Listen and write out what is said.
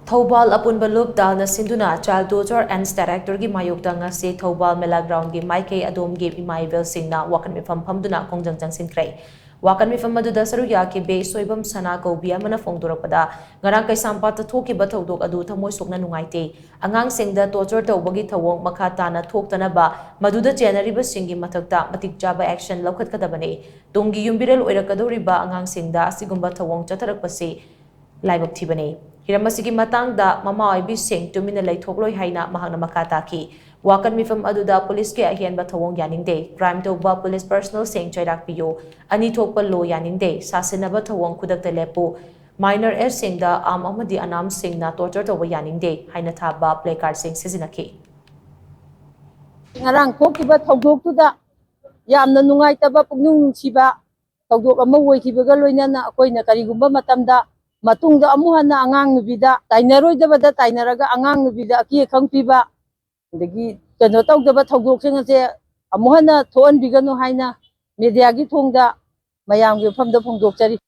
Thoubal Apunba Lup dalna shinduna child torture and director gi Mayokta Ngasi Thoubal Melaground gi maikei adomgi ima-ebel shingna Wakat Meepham phamduna khongjang changshinkhre. Wakat Meepham maduda saruya ki be soibam sana kaubi amana phongdorakpada ngarang kaisampata thokiba thodok adu thamoi sokna nungaite angang singda torture tawbagi thawong makha tana thoktanaba maduda chenariba singi mathakta matik chaba action lawkhatkadabane tongi yumbirel oirakadoriba angang singda asigumba thawong chatharakpasi laibak thibane Hiramasigi matangda mama oibi sing tumina laithokloi haina mahangna makata ki Wakat Meepham aduda police ke ahianba thawong yaningde crime toba police personal sing choirak piyo ani thokpa lo yaningde sasinaba thawong khudakta lepu minor s singda amadi anam singna torture toba yaningde haina thaba placard sing sizinaki ngarang thokiba thawdoktuda yamna nungaitaba puknung nungsiba thawdok ama woikibaga loinana akoina karigumba matamda matungda amuhana angang nubida tainaroidabada tainaraga angang nubida aki khangpiba adagi kano tawdaba thawdoksing ase amuhana thoan bigano haina media gi thongda mayam gi famda phongdokchari